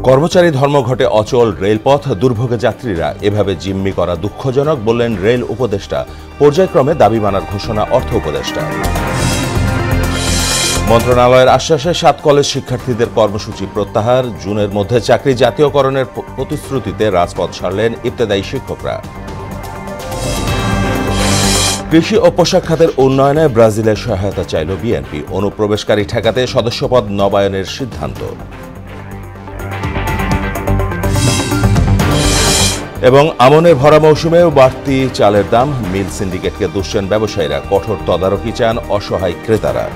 কর্মচারী ধর্মঘটে অচল রেলপথ, দুর্ভোগে যাত্রীরা। এভাবে জিম্মি করা দুঃখজনক বললেন রেল উপদেষ্টা। পর্যায়ক্রমে দাবি মানার ঘোষণা অর্থ উপদেষ্টা। মন্ত্রণালয়ের আশ্বাসে 7 কলেজ শিক্ষার্থীদের কর্মসূচি প্রত্যাহার। জুনের মধ্যে চাকরি জাতীয়করণের প্রতিশ্রুতিতে রাজপথ ছাড়লেন ইবতেদায়ী শিক্ষকরা। কৃষি ও পোশাক খাতের উন্নয়নে ব্রাজিলের সহায়তা চাইল বিএনপি। অনুপ্রবেশকারী ঠেকাতে সদস্যপদ নবায়নের সিদ্ধান্ত। এবং আমনের ভরা মৌসুমেও বাড়তি চালের দাম, মিল সিন্ডিকেটকে দুষছেন ব্যবসায়ীরা। কঠোর তদারকি চান অসহায় ক্রেতারা।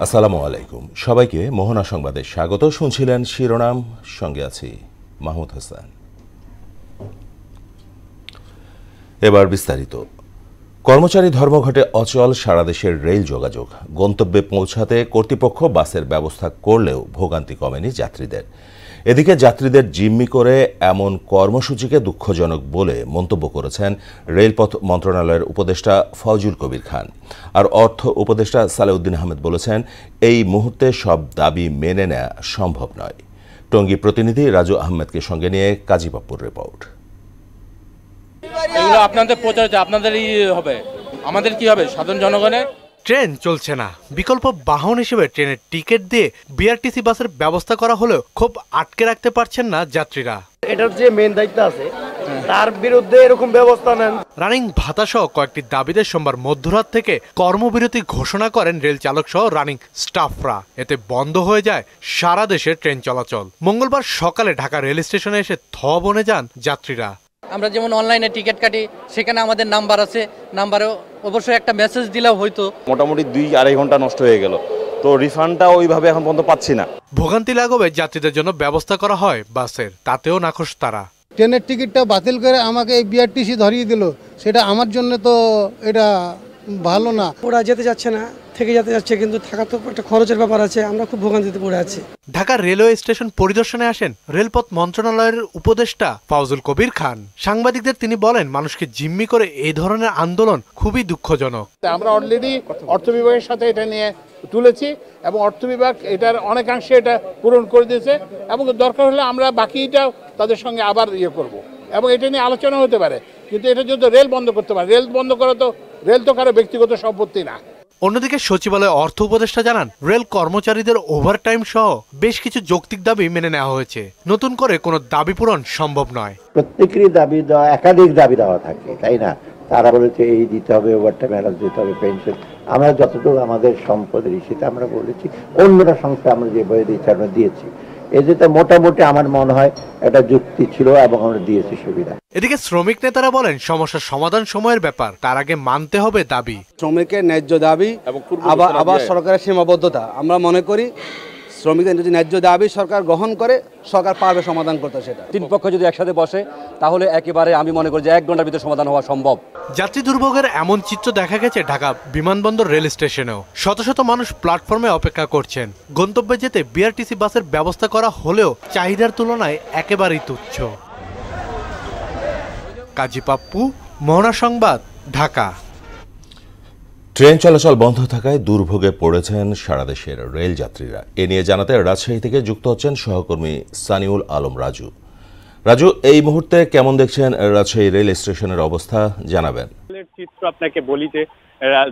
আসসালামু আলাইকুম, সবাইকে মোহনা সংবাদে স্বাগত। শুনছিলেন শিরোনাম, সঙ্গে আছি মাহমুদ হাসান। এবার বিস্তারিত। কর্মচারী ধর্মঘটে অচল সারা দেশের রেল যোগাযোগ। গন্তব্যে পৌঁছাতে কর্তৃপক্ষ বাসের ব্যবস্থা করলেও ভোগান্তি কমেনি যাত্রীদের। এদিকে যাত্রীদের জিম্মি করে এমন কর্মসূচিকে দুঃখজনক বলে মন্তব্য করেছেন রেলপথ মন্ত্রণালয়ের উপদেষ্টা ফয়জুল কবির খান। আর অর্থ উপদেষ্টা সালেউদ্দিন আহমেদ বলেছেন, এই মুহূর্তে সব দাবি মেনে নেওয়া সম্ভব নয়। টঙ্গী প্রতিনিধি রাজু আহমেদকে সঙ্গে নিয়ে কাজী বাপ্পুর রিপোর্ট। এগুলো আপনাদের প্রচার আপনাদেরই হবে, আমাদের কি হবে? সাধারণ জনগণের ট্রেন চলছে না, বিকল্প বাহন হিসেবে ট্রেনের টিকিট দিয়ে বিআরটিসি বাসের ব্যবস্থা করা হলেও খুব আটকে রাখতে পারছেন না যাত্রীরা। এটার যে মেইন দায়িত্ব আছে তার বিরুদ্ধে এরকম ব্যবস্থা নেন। রানিং ভাতা সহ কয়েকটি দাবিতে সোমবার মধ্যরাত থেকে কর্মবিরতি ঘোষণা করেন রেল চালক সহ রানিং স্টাফরা। এতে বন্ধ হয়ে যায় সারা দেশে ট্রেন চলাচল। মঙ্গলবার সকালে ঢাকা রেল স্টেশনে এসে থ বনে যান যাত্রীরা। আমরা যেমন অনলাইনে টিকিট কাটি, সেখানে আমাদের নাম্বার আছে, নাম্বারে অবশ্যই একটা মেসেজ দিলেও হয়তো। মোটামুটি 2-2.5 ঘন্টা নষ্ট হয়ে গেল, তো রিফান্ডটা ওইভাবে এখন পর্যন্ত পাচ্ছি না। ভোগান্তি লাঘবে যাত্রীদের জন্য ব্যবস্থা করা হয় বাসের, তাতেও নাখোশ তারা। ট্রেনের টিকিটটা বাতিল করে আমাকে এই বিআরটিসি ধরিয়ে দিল, সেটা আমার জন্য তো এটা ভালো না। ওরা যেতে যাচ্ছে না, থেকে যেতে যাচ্ছে, কিন্তু থাকা তো একটা খরচের ব্যাপার আছে। আমরা খুব ভোগান্তিতে পড়ে আছি। ঢাকা রেলওয়ে স্টেশন পরিদর্শনে আসেন রেলপথ মন্ত্রণালয়ের উপদেষ্টা ফয়জুল কবির খান। সাংবাদিকদের তিনি বলেন, মানুষকে জিম্মি করে এই ধরনের আন্দোলন খুবই দুঃখজনক। আমরা অলরেডি অর্থ বিভাগের সাথে এটা নিয়ে তুলেছি এবং অর্থ বিভাগ এটার অনেকাংশে এটা পূরণ করে দিয়েছে এবং দরকার হলে আমরা বাকিটা তাদের সঙ্গে আবার করব এবং এটা নিয়ে আলোচনা হতে পারে। কিন্তু এটা যদি রেল বন্ধ করতে পারে, রেল বন্ধ করা তো রেল তো কারো ব্যক্তিগত সম্পত্তি না। অন্যদিকে সচিবালয়ে অর্থ উপদেষ্টা জানান, রেল কর্মচারীদের ওভারটাইম সহ বেশ কিছু যৌক্তিক দাবি মেনে নেওয়া হয়েছে। নতুন করে কোনো দাবি পূরণ সম্ভব নয়। প্রত্যেকেরই দাবি দেওয়া, একাধিক দাবি দেওয়া থাকে, তাই না? তারা বলেছে এই দিতে হবে, ওভারটাইম অ্যালাউন্স দিতে হবে, পেনশন। আমরা যতটুকু আমাদের সম্পদের সেটা আমরা বলেছি, অন্যরা সংস্থা আমরা যেভাবে দিচ্ছি আমরা দিয়েছি। এতে মোটামুটি আমার মনে হয় একটা যুক্তি ছিল এবং আমরা দিয়েছি সুবিধা। এদিকে শ্রমিক নেতারা বলেন, সমস্যার সমাধান সময়ের ব্যাপার, তার আগে মানতে হবে দাবি। শ্রমিকের ন্যায্য দাবি আবার সরকারের সীমাবদ্ধতা। আমরা মনে করি শ্রমিকদের যদি ন্যায্য দাবি সরকার গ্রহণ করে, সরকার পারবে সমাধান করতে। সেটা 3 পক্ষ যদি একসাথে বসে, তাহলে একেবারে আমি মনে করি যে 1 ঘন্টার ভিতরে সমাধান হওয়া সম্ভব। যাত্রী দুর্ভোগের এমন চিত্র দেখা গেছে ঢাকা বিমানবন্দর রেল স্টেশনেও। শত শত মানুষ প্ল্যাটফর্মে অপেক্ষা করছেন। গন্তব্যে যেতে বিআরটিসি বাসের ব্যবস্থা করা হলেও চাহিদার তুলনায় একেবারেই তুচ্ছ। কাজী পাপ্পু, মোহনা সংবাদ, ঢাকা। ট্রেন চলাচল বন্ধ থাকায় দুর্ভোগে পড়েছেন সারা দেশের রেল যাত্রীরা। এ নিয়ে জানাতে রাজশাহী থেকে যুক্ত হচ্ছেন সহকর্মী সানিউল আলম রাজু। রাজু, এই মুহূর্তে কেমন দেখছেন রাজশাহী রেল স্টেশনের অবস্থা, জানাবেন। চিত্র আপনাকে বলি যে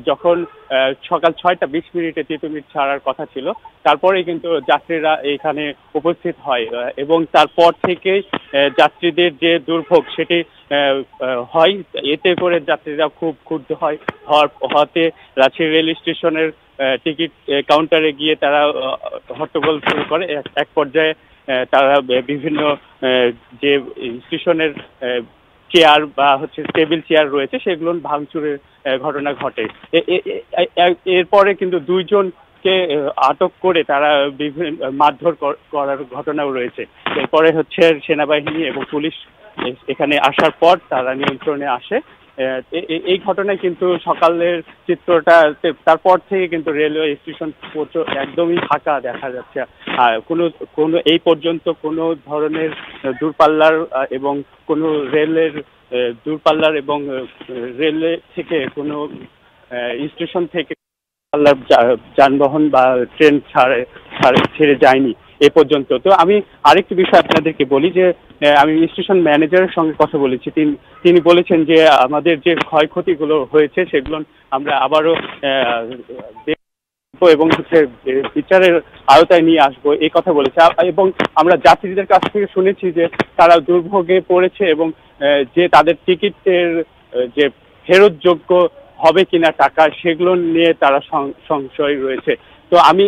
যখন সকাল 6:20 তিতুমির ছাড়ার কথা ছিল, তারপরেই কিন্তু যাত্রীরা এখানে উপস্থিত হয় এবং তারপর থেকেই যাত্রীদের যে দুর্ভোগ সেটি হয়। এতে করে যাত্রীরা খুব ক্ষুব্ধ হওয়াতে রাজশাহী রেল স্টেশনের টিকিট কাউন্টারে গিয়ে তারা হট্টগোল শুরু করে। এক পর্যায়ে তারা বিভিন্ন যে স্টেশনের চেয়ার বা টেবিল চেয়ার রয়েছে সেগুলো ভাঙচুরের ঘটনা ঘটে। এরপরে কিন্তু 2 জনকে আটক করে তারা বিভিন্ন মারধর করার ঘটনাও রয়েছে। এরপরে সেনাবাহিনী এবং পুলিশ এখানে আসার পর তারা নিয়ন্ত্রণে আসে। এই ঘটনায় কিন্তু সকালের চিত্রটা, তারপর থেকে কিন্তু রেলওয়ে স্টেশন একদমই ফাঁকা দেখা যাচ্ছে। কোনো এই পর্যন্ত কোনো ধরনের দূরপাল্লার এবং কোনো রেলের দূরপাল্লার এবং রেলওয়ে থেকে কোনো স্টেশন থেকে পাল্লার যানবাহন বা ট্রেন ছেড়ে যায়নি এ পর্যন্ত। তো আমি আরেকটি বিষয় আপনাদেরকে বলি যে আমি স্টেশন ম্যানেজারের সঙ্গে কথা বলেছি, তিনি বলেছেন যে আমাদের যে ক্ষয়ক্ষতিগুলো হয়েছে সেগুলো আমরা আবারও এবং বিচারের আওতায় নিয়ে আসবো এই কথা বলেছে। এবং আমরা যাত্রীদের কাছ থেকে শুনেছি যে তারা দুর্ভোগে পড়েছে এবং যে তাদের টিকিটের যে ফেরতযোগ্য হবে কিনা টাকা সেগুলো নিয়ে তারা সংশয় রয়েছে। তো আমি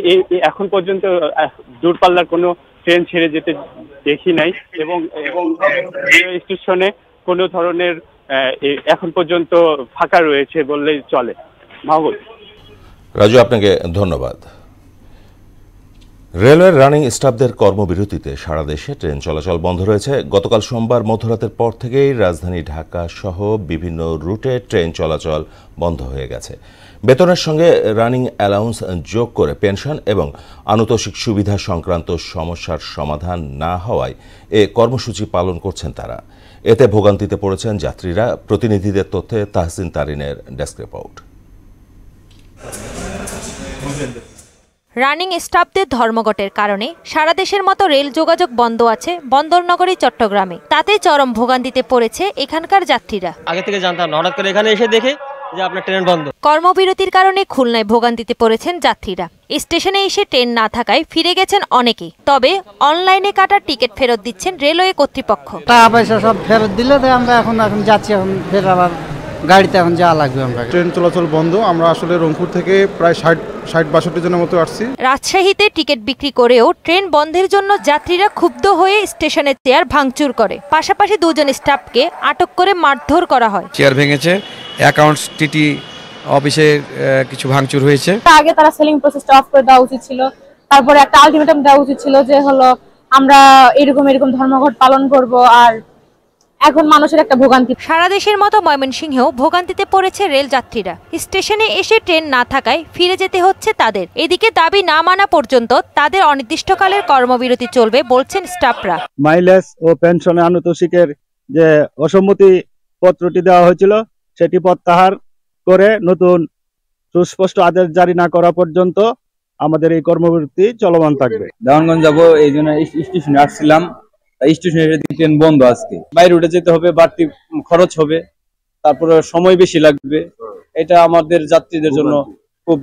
এখন পর্যন্ত দূরপাল্লার কোনো ট্রেন ছেড়ে যেতে দেখি নাই এবং স্টেশনে কোনো ধরনের এখন পর্যন্ত ফাঁকা রয়েছে বললেই চলে। মাহবুব। রাজু, আপনাকে ধন্যবাদ। রেলওয়ের রানিং স্টাফদের কর্মবিরতিতে সারা দেশে ট্রেন চলাচল বন্ধ রয়েছে। গতকাল সোমবার মধ্যরাতের পর থেকেই রাজধানী ঢাকা সহ বিভিন্ন রুটে ট্রেন চলাচল বন্ধ হয়ে গেছে। বেতনের সঙ্গে রানিং অ্যালাউন্স যোগ করে পেনশন এবং আনুতোষিক সুবিধা সংক্রান্ত সমস্যার সমাধান না হওয়ায় এ কর্মসূচি পালন করছেন তারা। এতে ভোগান্তিতে পড়েছেন যাত্রীরা। প্রতিনিধিদের তথ্যে তাহসিন তারিনের ডেস্ক রিপোর্ট। রানিং স্টাফদের ধর্মঘটের কারণে সারা দেশের মতো রেল যোগাযোগ বন্ধ আছে বন্দরনগরী চট্টগ্রামে। তাতে চরম ভোগান্তিতে পড়েছে এখানকার যাত্রীরা। আগে থেকে জানতাম না, হঠাৎ করে এখানে এসে দেখে যে আপনার ট্রেন বন্ধ। কর্মবিরতির কারণে খুলনায় ভোগান্তিতে পড়েছেন যাত্রীরা। স্টেশনে এসে ট্রেন না থাকায় ফিরে গেছেন অনেকেই। তবে অনলাইনে কাটা টিকিট ফেরত দিচ্ছেন রেলওয়ে কর্তৃপক্ষ। টাকা পয়সা সব ফেরত দিলে তো আমরা এখন যাচ্ছি, এখন ফের আবার গাড়িতে এখন যাওয়া লাগবে। আমরা ট্রেন চলাচল বন্ধ। আমরা আসলে রংপুর থেকে প্রায় 60-62 জনের মতো আসছি। রাজশাহীতে টিকিট বিক্রি করেও ট্রেন বন্ধের জন্য যাত্রীরা ক্ষুব্ধ হয়ে স্টেশনের চেয়ার ভাঙচুর করে। পাশাপাশি দুজন স্টাফকে আটক করে মারধর করা হয়। চেয়ার ভেঙেছে, অ্যাকাউন্টস টিটি অফিসে কিছু ভাঙচুর হয়েছে। আগে তারা সেলিং প্রসেসটা অফ করে দেওয়া উচিত ছিল, তারপরে একটা আলটিমেটাম দেওয়া উচিত ছিল যে হলো আমরা এরকম ধর্মঘট পালন করব। আর এখন মানুষের একটা ভোগান্তি। সারা দেশের মতো ময়মনসিংহেও ভোগান্তিতে পড়েছে রেল যাত্রীরা। স্টেশনে এসে ট্রেন না থাকায় ফিরে যেতে হচ্ছে তাদের। এদিকে দাবি না মানা পর্যন্ত তাদের অনির্দিষ্টকালের কর্মবিরতি চলবে বলছেন স্টাফরা। মাইলেজ ও পেনশনে আনুতোষিকের যে অসম্মতি পত্রটি দেওয়া হয়েছিল সেটি প্রত্যাহার করে নতুন সুস্পষ্ট আদেশ জারি না করা পর্যন্ত আমাদের এই কর্মবিরতি চলমান থাকবে। দেওয়ানগঞ্জ যাবো এই জন্য স্টেশনে আসছিলাম। স্টেশনের ট্রেন বন্ধ আজকে। বাইরে উঠে যেতে হবে, বাড়তি খরচ হবে, তারপরে সময় বেশি লাগবে। এটা আমাদের যাত্রীদের জন্য খুব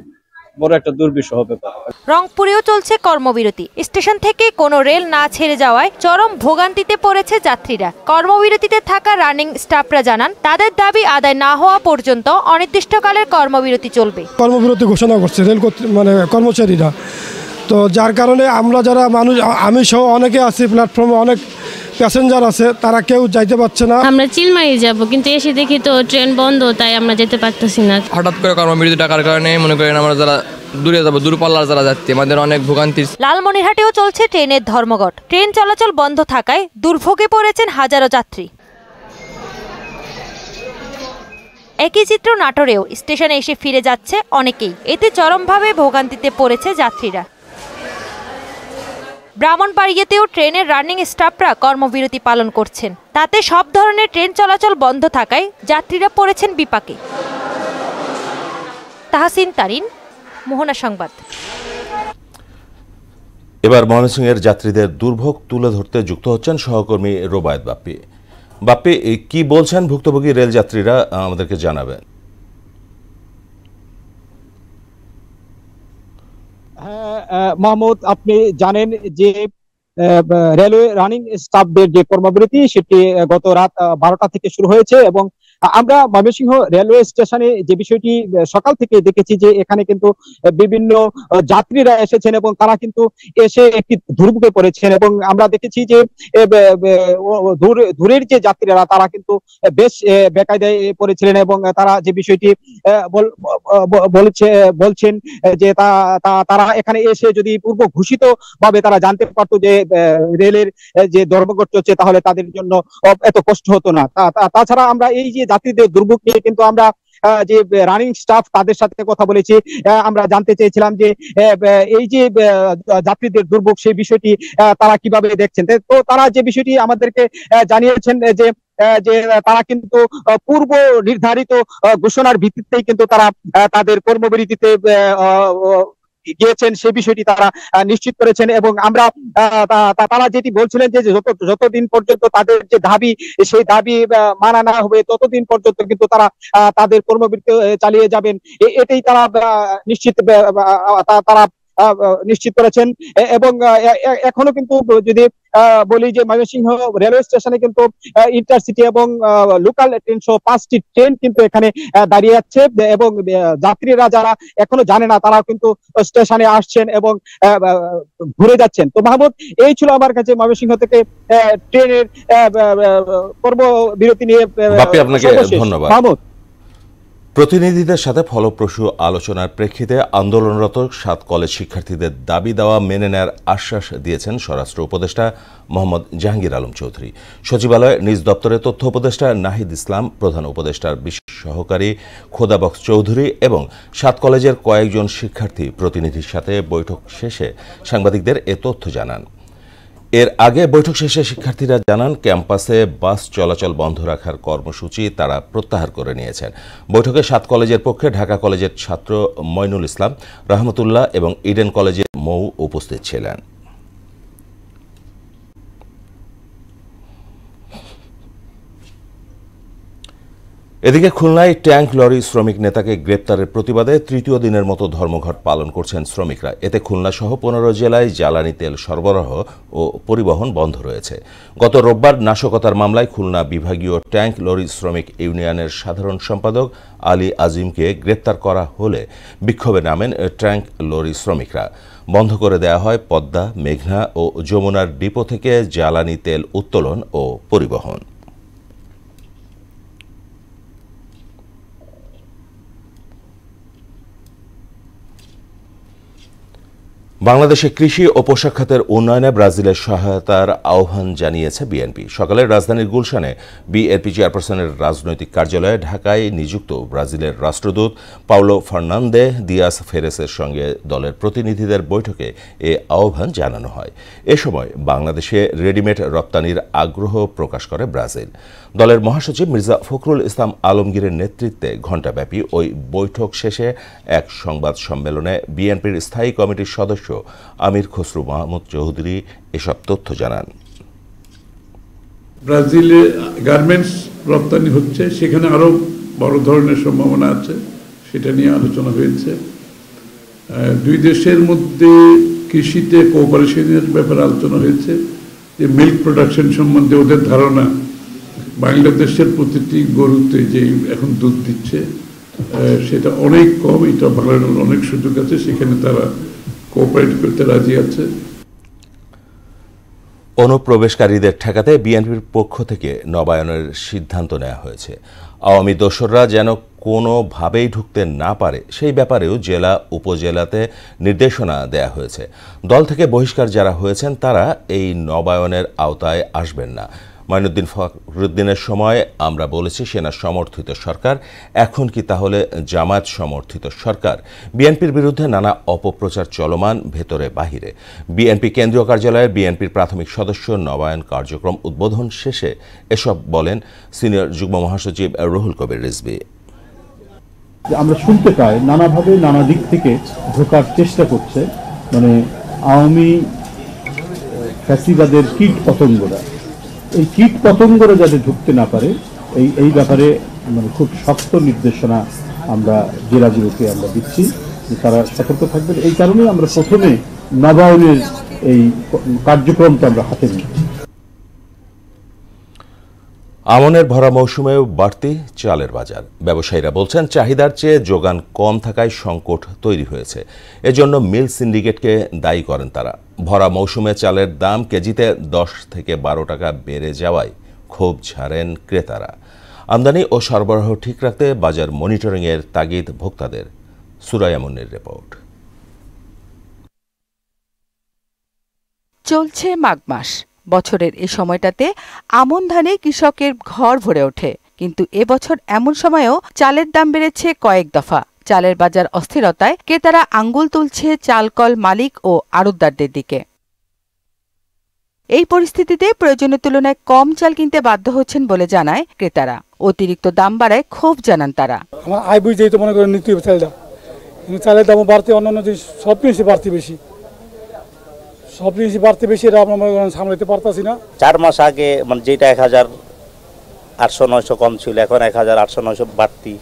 বড় একটা দুর্বিষহ ব্যাপার। রংপুরেও চলছে কর্মবিরতি। স্টেশন থেকে কোনো রেল না ছেড়ে যাওয়ায় চরম ভোগান্তিতে পড়েছে যাত্রীরা। কর্মবিরতিতে থাকা রানিং স্টাফরা জানান তাদের দাবি আদায় না হওয়া পর্যন্ত অনির্দিষ্টকালের কর্মবিরতি চলবে। কর্মবিরতি ঘোষণা করছে রেল কর্মচারীরা। তো যার কারণে আমরা যারা মানুষ, আমি সহ অনেকে আছি প্ল্যাটফর্মে, অনেক প্যাসেঞ্জার আছে, তারা কেউ যাইতে পারছে না। আমরা চিলমারি যাব, কিন্তু এসে দেখি তো ট্রেন বন্ধ, তাই আমরা যেতে পারতেছি না। হঠাৎ করে কর্মবিরতি ডাকার কারণে মনে করেন আমরা যারা দূরে যাবো, দূরপাল্লার যারা যাচ্ছে, আমাদের অনেক ভোগান্তি। লালমনিরহাটেও চলছে ট্রেনের ধর্মঘট। ট্রেন চলাচল বন্ধ থাকায় দুর্ভোগে পড়েছেন হাজারো যাত্রী। একই চিত্র নাটোরেও। স্টেশনে এসে ফিরে যাচ্ছে অনেকেই। এতে চরমভাবে ভোগান্তিতে পড়েছে যাত্রীরা। ব্রাহ্মণবাড়িয়াতেও ট্রেনের রানিং স্টাফরা কর্মবিরতি পালন করছেন। তাতে সব ধরনের ট্রেন চলাচল বন্ধ থাকায় যাত্রীরা পড়েছেন বিপাকে। তাহসিন তারিন, মোহনা সংবাদ। এবার ময়মনসিংহের যাত্রীদের দুর্ভোগ তুলে ধরতে যুক্ত হচ্ছেন সহকর্মী রোবায়েত বাপ্পি। বাপ্পি, কি বলছেন ভুক্তভোগী রেল যাত্রীরা আমাদেরকে জানাবেন। মাহমুদ, আপনি জানেন যে রেলওয়ে রানিং স্টাফদের যে কর্মবিরতি সেটি গত রাত 12টা থেকে শুরু হয়েছে এবং আমরা ময়মনসিংহ রেলওয়ে স্টেশনে যে বিষয়টি সকাল থেকে দেখেছি যে এখানে কিন্তু বিভিন্ন যাত্রীরা এসেছেন এবং তারা কিন্তু এসে একটি দুর্ভোগে পড়েছেন এবং আমরা দেখেছি যে দূরের যে যাত্রীরা তারা কিন্তু বেশ বেকায়দায় পড়েছিলেন এবং তারা যে বিষয়টি বলছেন যে তারা এখানে এসে যদি পূর্ব ঘোষিত ভাবে তারা জানতে পারতো যে রেলের যে ধর্মঘট চলছে তাহলে তাদের জন্য এত কষ্ট হতো না। তাছাড়া আমরা এই যে যাত্রীদের দুর্ভোগ নিয়ে কিন্তু আমরা যে রানিং স্টাফ তাদের সাথে কথা বলেছি। আমরা জানতে চেয়েছিলাম যে এই যে যাত্রীদের দুর্ভোগ সেই বিষয়টি তারা কিভাবে দেখছেন। তো তারা যে বিষয়টি আমাদেরকে জানিয়েছেন যে যে তারা কিন্তু পূর্ব নির্ধারিত ঘোষণার ভিত্তিতেই কিন্তু তারা তাদের কর্মবিরতিতে গিয়েছেন, সে বিষয়টি তারা নিশ্চিত করেছেন। এবং আমরা তারা যেটি বলছিলেন যে যতদিন পর্যন্ত তাদের যে দাবি সেই দাবি মানা না হবে ততদিন পর্যন্ত কিন্তু তারা তাদের কর্মবিরতি চালিয়ে যাবেন, এটাই তারা নিশ্চিত করেছেন। এবং এখনো কিন্তু যদি বলি যে ময়মনসিংহ রেলওয়ে স্টেশনে কিন্তু ইন্টারসিটি এবং লোকাল ট্রেন সহ 5টি ট্রেন কিন্তু এখানে দাঁড়িয়ে আছে এবং যাত্রীরা যারা এখনো জানে না তারা কিন্তু স্টেশনে আসছেন এবং ঘুরে যাচ্ছেন। তো মাহমুদ, এই ছিল আমার কাছে ময়মনসিংহ থেকে ট্রেনের কর্মবিরতি নিয়ে। আপনাকে ধন্যবাদ মাহমুদ। প্রতিনিধিদের সাথে ফলপ্রসূ আলোচনার প্রেক্ষিতে আন্দোলনরত 7 কলেজ শিক্ষার্থীদের দাবি দেওয়া মেনে নেওয়ার আশ্বাস দিয়েছেন স্বরাষ্ট্র উপদেষ্টা মোহাম্মদ জাহাঙ্গীর আলম চৌধুরী। সচিবালয়ে নিজ দপ্তরে তথ্য উপদেষ্টা নাহিদ ইসলাম, প্রধান উপদেষ্টার বিশেষ সহকারী খোদাবক্স চৌধুরী এবং 7 কলেজের কয়েকজন শিক্ষার্থী প্রতিনিধির সাথে বৈঠক শেষে সাংবাদিকদের এ তথ্য জানান। এর আগে বৈঠক শেষে শিক্ষার্থীরা জানান ক্যাম্পাসে বাস চলাচল বন্ধ রাখার কর্মসূচি তারা প্রত্যাহার করে নিয়েছেন। বৈঠকে 7 কলেজের পক্ষে ঢাকা কলেজের ছাত্র মইনুল ইসলাম, রহমতুল্লাহ এবং ইডেন কলেজের মৌ উপস্থিত ছিলেন। এদিকে খুলনায় ট্যাঙ্ক লরি শ্রমিক নেতাকে গ্রেপ্তারের প্রতিবাদে তৃতীয় দিনের মতো ধর্মঘট পালন করছেন শ্রমিকরা। এতে খুলনা সহ 15 জেলায় জ্বালানি তেল সরবরাহ ও পরিবহন বন্ধ রয়েছে। গত রোববার নাশকতার মামলায় খুলনা বিভাগীয় ট্যাঙ্ক লরি শ্রমিক ইউনিয়নের সাধারণ সম্পাদক আলী আজিমকে গ্রেপ্তার করা হলে বিক্ষোভে নামেন ট্যাঙ্ক লরি শ্রমিকরা। বন্ধ করে দেওয়া হয় পদ্মা, মেঘনা ও যমুনার ডিপো থেকে জ্বালানি তেল উত্তোলন ও পরিবহন। বাংলাদেশে কৃষি ও পোশাক খাতের উন্নয়নে ব্রাজিলের সহায়তার আহ্বান জানিয়েছে বিএনপি। সকালে রাজধানীর গুলশানে বিএনপি চেয়ারপারসনের রাজনৈতিক কার্যালয়ে ঢাকায় নিযুক্ত ব্রাজিলের রাষ্ট্রদূত পাউলো ফার্নান্দে দিয়াস ফেরেসের সঙ্গে দলের প্রতিনিধিদের বৈঠকে এ আহ্বান জানানো হয়। এ সময় বাংলাদেশে রেডিমেড রপ্তানির আগ্রহ প্রকাশ করে ব্রাজিল। দলের মহাসচিব মির্জা ফখরুল ইসলাম আলমগীরের নেতৃত্বে ঘণ্টাব্যাপী ওই বৈঠক শেষে এক সংবাদ সম্মেলনে বিএনপির স্থায়ী কমিটির সদস্য আমির খসরু মাহমুদ চৌধুরী এসব তথ্য জানান। ব্রাজিলে গার্মেন্টস রপ্তানি হচ্ছে, সেখানে আরো বড় ধরনের সম্ভাবনা আছে, সেটা নিয়ে আলোচনা হয়েছে। দুই দেশের মধ্যে কৃষিতে কোঅপারেশনের ব্যাপারে আলোচনা হয়েছে, যে মিল্ক প্রোডাকশন সম্বন্ধে ওদের ধারণা বাংলাদেশের প্রতিটি গরুতে যে এখন দুধ দিচ্ছে সেটা অনেক কম, এটা বাড়ানোর অনেক সুযোগ আছে, সেখানে তারা কোঅপারেট করতে রাজি আছে। অনুপ্রবেশকারীদের ঠেকাতে বিএনপির পক্ষ থেকে নবায়নের সিদ্ধান্ত নেওয়া হয়েছে। আওয়ামী দোসররা যেন কোনোভাবেই ঢুকতে না পারে সেই ব্যাপারেও জেলা উপজেলাতে নির্দেশনা দেয়া হয়েছে। দল থেকে বহিষ্কার যারা হয়েছেন তারা এই নবায়নের আওতায় আসবেন না। মাইনুদ্দিন ফখরুদ্দিনের সময় আমরা বলেছি সেনা সমর্থিত সরকার, এখন কি তাহলে জামায়াত সমর্থিত সরকার? বিএনপির বিরুদ্ধে নানা অপপ্রচার চলমান ভেতরে বাহিরে। বিএনপি কেন্দ্রীয় কার্যালয়ের বিএনপির প্রাথমিক সদস্য নবায়ন কার্যক্রম উদ্বোধন শেষে এসব বলেন সিনিয়র যুগ্ম মহাসচিব রুহুল কবির রিজভী। আমরা শুনতে পাই নানাভাবে নানা দিক থেকে ঢোকার চেষ্টা করছে, মানে আওয়ামী ফ্যাসিবাদের কীট পতঙ্গরা, এই কীট পতঙ্গরা যাতে ঢুকতে না পারে এই ব্যাপারে মানে খুব শক্ত নির্দেশনা আমরা জেলাগুলোকে আমরা দিচ্ছি যে তারা সতর্ক থাকবেন। এই কারণেই আমরা প্রথমে নবায়নের এই কার্যক্রমটা আমরা হাতে নিচ্ছি। আমনের ভরা মৌসুমেও বাড়তি চালের বাজার। ব্যবসায়ীরা বলছেন চাহিদার চেয়ে যোগান কম থাকায় সংকট তৈরি হয়েছে। এজন্য মিল সিন্ডিকেটকে দায়ী করেন তারা। ভরা মৌসুমে চালের দাম কেজিতে 10 থেকে 12 টাকা বেড়ে যাওয়ায় ক্ষোভ ঝাড়েন ক্রেতারা। আমদানি ও সরবরাহ ঠিক রাখতে বাজার মনিটরিংয়ের তাগিদ ভোক্তাদের। সুরাইয়া মুন্নির রিপোর্ট। চলছে মাঘ মাস। বছরের এই সময়টাতে আমন ধানে কৃষকের ঘর ভরে ওঠে, কিন্তু এবছর এমন সময়েও চালের দাম বেড়েছে কয়েক দফা। চালের বাজার অস্থিরতায় ক্রেতারা আঙ্গুল তুলছে চালকল মালিক ও আড়তদারদের দিকে। এই পরিস্থিতিতে প্রয়োজনের তুলনায় কম চাল কিনতে বাধ্য হচ্ছেন বলে জানায় ক্রেতারা। অতিরিক্ত দাম বাড়ায় ক্ষোভ জানান তারা। আমার আয় বুঝতেই তো মনে করেন নিতে হবে চালটা, কিন্তু চালের দামও বাড়তে, অন্যান্য জিনিস সব জিনিসই বাড়তে বেশি, সব জিনিসই বাড়তে বেশি, এটা আমরা মনে করেন সামলাতে পারতাছি না। 4 মাস আগে মানে যেটা 1800-900 কম ছিল, এখন 1800-900 বাড়তি।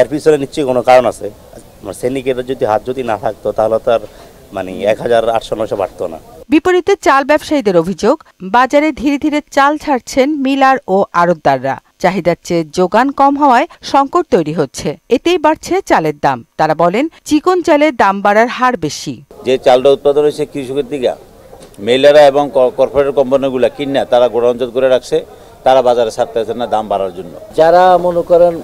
এর পিছনে নিশ্চয়ই কোনো কারণ আছে। শ্রেণীকের যদি হাত যদি না থাকতো তাহলে তো আর মানে 1800-900 বাড়তো না। বিপরীতে চাল ব্যবসায়ীদের অভিযোগ, বাজারে ধীরে ধীরে চাল ছাড়ছেন মিলার ও আড়তদাররা। চাহিদার চেয়ে যোগান কম হওয়ায় সংকট তৈরি হচ্ছে, এতেই বাড়ছে চালের দাম। তারা বলেন, চিকন চালের দাম বাড়ার হার বেশি। যে চালটা উৎপাদন হয়েছে কৃষকের দিকে, মিলাররা এবং কর্পোরেট কোম্পানিগুলো কিনা তারা গোডাউনজাত করে রাখছে, তারা বাজারে ছাড়তেছে না দাম বাড়ার জন্য। যারা মনে করেন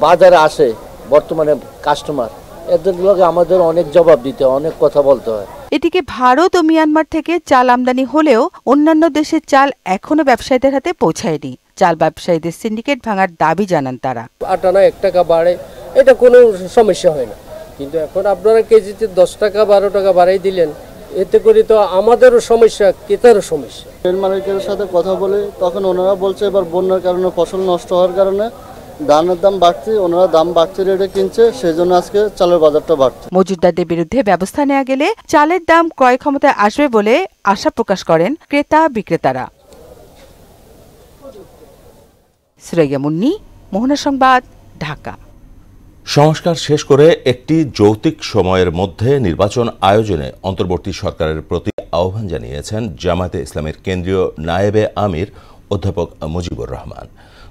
বাজারে আসে বর্তমানে কাস্টমার, এদের লগে আমাদের অনেক জবাব দিতে, অনেক কথা বলতে হয়। এদিকে ভারত ও মিয়ানমার থেকে চাল আমদানি হলেও অন্যান্য দেশের চাল এখনো ব্যবসায়ীদের হাতে পৌঁছায়নি। চাল ব্যবসায়ীদের সিন্ডিকেট ভাঙার দাবি জানান তারা। 8 আনা 1 টাকা বাড়ে, এটা কোনো সমস্যা হয় না, কিন্তু এখন আপনারা কেজিতে 10 টাকা 12 টাকা বাড়াই দিলেন, এতে করে তো আমাদেরও সমস্যা, ক্রেতারও সমস্যা। রেল মালিকের সাথে কথা বলে তখন ওনারা বলছে এবার বন্যার কারণে ফসল নষ্ট হওয়ার কারণে ধানের দাম বাড়ছে, ওনারা দাম বাড়ছে রেটে কিনছে, সেই জন্য আজকে চালের বাজারটা বাড়ছে। মজুতদারদের বিরুদ্ধে ব্যবস্থা নেওয়া গেলে চালের দাম ক্রয় ক্ষমতায় আসবে বলে আশা প্রকাশ করেন ক্রেতা বিক্রেতারা। সুরাইয়া মুন্নি, মোহনা সংবাদ, ঢাকা। সংস্কার শেষ করে একটি যৌক্তিক সময়ের মধ্যে নির্বাচন আয়োজনে অন্তর্বর্তী সরকারের প্রতি আহ্বান জানিয়েছেন জামায়াতে ইসলামের কেন্দ্রীয় নায়েবে আমির অধ্যাপক মুজিবুর রহমান।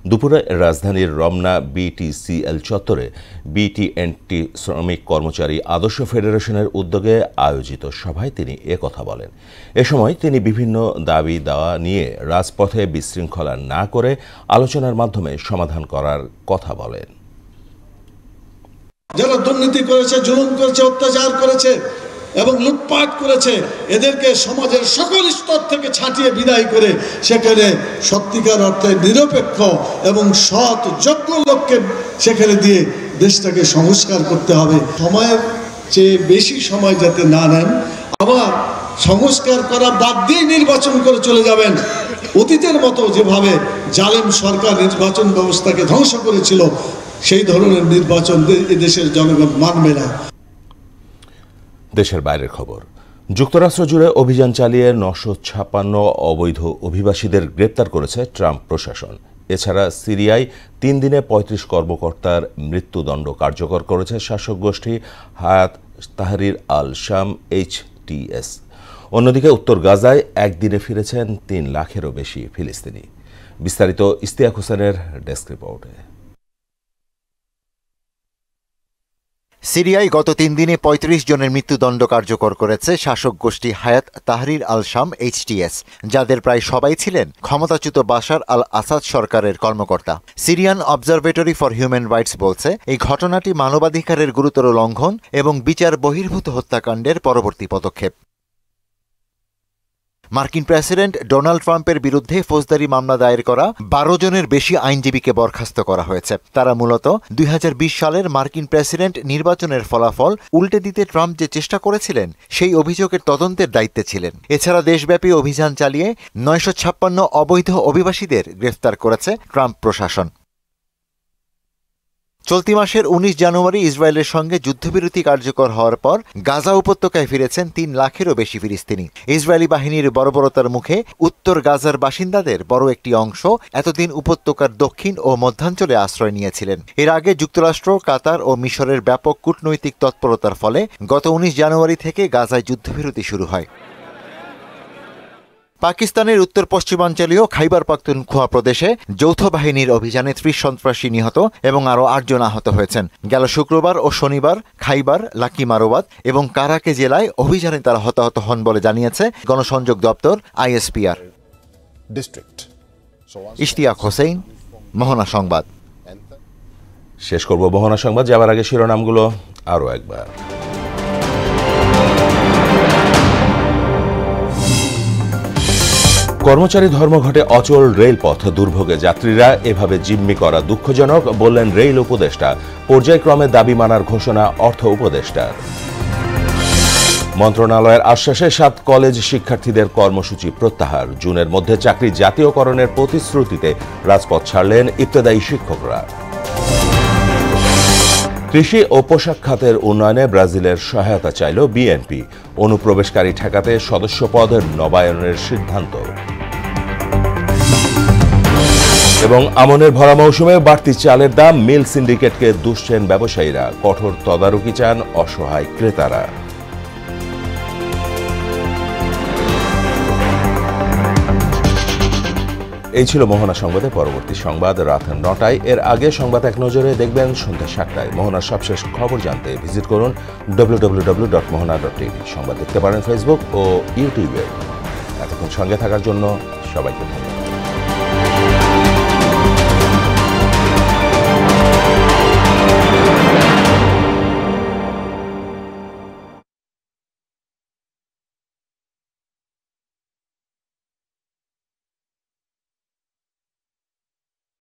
দুপুরে রাজধানীর রমনা বিটিসিএল চত্বরে বিটিএনটি শ্রমিক কর্মচারী আদর্শ ফেডারেশনের উদ্যোগে আয়োজিত সভায় তিনি একথা বলেন। এ সময় তিনি বিভিন্ন দাবি দাওয়া নিয়ে রাজপথে বিশৃঙ্খলা না করে আলোচনার মাধ্যমে সমাধান করার কথা বলেন। যারা দুর্নীতি করেছে, জুলুম করেছে, অত্যাচার করেছে এবং লুটপাট করেছে, এদেরকে সমাজের সকল স্তর থেকে ছাঁটিয়ে বিদায় করে সেখানে সত্যিকার অর্থে নিরপেক্ষ এবং সৎ যোগ্য লোককে সেখানে দিয়ে দেশটাকে সংস্কার করতে হবে। সময়ের চেয়ে বেশি সময় যাতে না নেন, আবার সংস্কার করা বাদ দিয়ে নির্বাচন করে চলে যাবেন। অতীতের মতো যেভাবে জালেম সরকার নির্বাচন ব্যবস্থাকে ধ্বংস করেছিল, সেই ধরনের নির্বাচন দেশের জনগণ মানবে না। দেশের বাইরের খবর। যুক্তরাষ্ট্র জুড়ে অভিযান চালিয়ে 956 অবৈধ অভিবাসীদের গ্রেপ্তার করেছে ট্রাম্প প্রশাসন। এছাড়া সিরিয়ায় 3 দিনে 35 কর্মকর্তার মৃত্যুদণ্ড কার্যকর করেছে শাসক গোষ্ঠী হায়াত তাহরির আল শাম HTS। অন্যদিকে উত্তর গাজায় একদিনে ফিরেছেন 3 লাখেরও বেশি ফিলিস্তিনি। বিস্তারিত ইস্তিয়াক হোসেনের ডেস্ক রিপোর্টে। সিরিয়ায় গত 3 দিনে 35 জনের মৃত্যুদণ্ড কার্যকর করেছে শাসক গোষ্ঠী হায়াত তাহরির আল শাম HTS, যাদের প্রায় সবাই ছিলেন ক্ষমতাচ্যুত বাশার আল আসাদ সরকারের কর্মকর্তা। Syrian observatory for human rights বলছে, এই ঘটনাটি মানবাধিকারের গুরুতর লঙ্ঘন এবং বিচার বহির্ভূত হত্যাকাণ্ডের পরবর্তী পদক্ষেপ। মার্কিন প্রেসিডেন্ট ডোনাল্ড ট্রাম্পের বিরুদ্ধে ফৌজদারি মামলা দায়ের করা 12 জনের বেশি আইনজীবীকে বরখাস্ত করা হয়েছে। তারা মূলত 2020 সালের মার্কিন প্রেসিডেন্ট নির্বাচনের ফলাফল উল্টে দিতে ট্রাম্প যে চেষ্টা করেছিলেন সেই অভিযোগের তদন্তের দায়িত্বে ছিলেন। এছাড়া দেশব্যাপী অভিযান চালিয়ে 956 অবৈধ অভিবাসীদের গ্রেফতার করেছে ট্রাম্প প্রশাসন। চলতি মাসের 19 জানুয়ারি ইসরায়েলের সঙ্গে যুদ্ধবিরতি কার্যকর হওয়ার পর গাজা উপত্যকায় ফিরেছেন 3 লাখেরও বেশি ফিলিস্তিনি। ইসরায়েলি বাহিনীর বর্বরতার মুখে উত্তর গাজার বাসিন্দাদের বড় একটি অংশ এতদিন উপত্যকার দক্ষিণ ও মধ্যাঞ্চলে আশ্রয় নিয়েছিলেন। এর আগে যুক্তরাষ্ট্র, কাতার ও মিশরের ব্যাপক কূটনৈতিক তৎপরতার ফলে গত 19 জানুয়ারি থেকে গাজায় যুদ্ধবিরতি শুরু হয়। পাকিস্তানের উত্তর পশ্চিমাঞ্চলীয় খাইবার পাখতুনখোয়া প্রদেশে যৌথ বাহিনীর অভিযানে 30 সন্ত্রাসী নিহত এবং আরও 8 জন আহত হয়েছেন। গেল শুক্রবার ও শনিবার খাইবার, লাকি মারোয়াত এবং কারাকে জেলায় অভিযানে তারা হতাহত হন বলে জানিয়েছে গণসংযোগ দপ্তর ISPR। ইশতিয়াক হোসেন, মোহনা সংবাদ। শেষ করব মোহনা সংবাদ, যাবার আগে শিরোনামগুলো আরও একবার। কর্মচারী ধর্মঘটে অচল রেলপথ, দুর্ভোগে যাত্রীরা, এভাবে জিম্মি করা দুঃখজনক বললেন রেল উপদেষ্টা। পর্যায়ক্রমে দাবি মানার ঘোষণা অর্থ উপদেষ্টার। মন্ত্রণালয়ের আশ্বাসে 7 কলেজ শিক্ষার্থীদের কর্মসূচি প্রত্যাহার। জুনের মধ্যে চাকরি জাতীয়করণের প্রতিশ্রুতিতে রাজপথ ছাড়লেন ইবতেদায়ী শিক্ষকরা। কৃষি ও পোশাক খাতের উন্নয়নে ব্রাজিলের সহায়তা চাইল বিএনপি। অনুপ্রবেশকারী ঠেকাতে সদস্যপদ নবায়নের সিদ্ধান্ত। এবং আমনের ভরা মৌসুমে বাড়তি চালের দাম, মিল সিন্ডিকেটকে দুষছেন ব্যবসায়ীরা। কঠোর তদারকি চান অসহায় ক্রেতারা। এই ছিল মোহনা সংবাদে। পরবর্তী সংবাদ রাত 9টায়। এর আগে সংবাদ এক নজরে দেখবেন সন্ধ্যা 7টায়। মোহনার সবশেষ খবর জানতে ভিজিট করুন www.mohana.tv। সংবাদ দেখতে পারেন ফেসবুক ও ইউটিউবে। এতক্ষণ সঙ্গে থাকার জন্য সবাইকে ধন্যবাদ।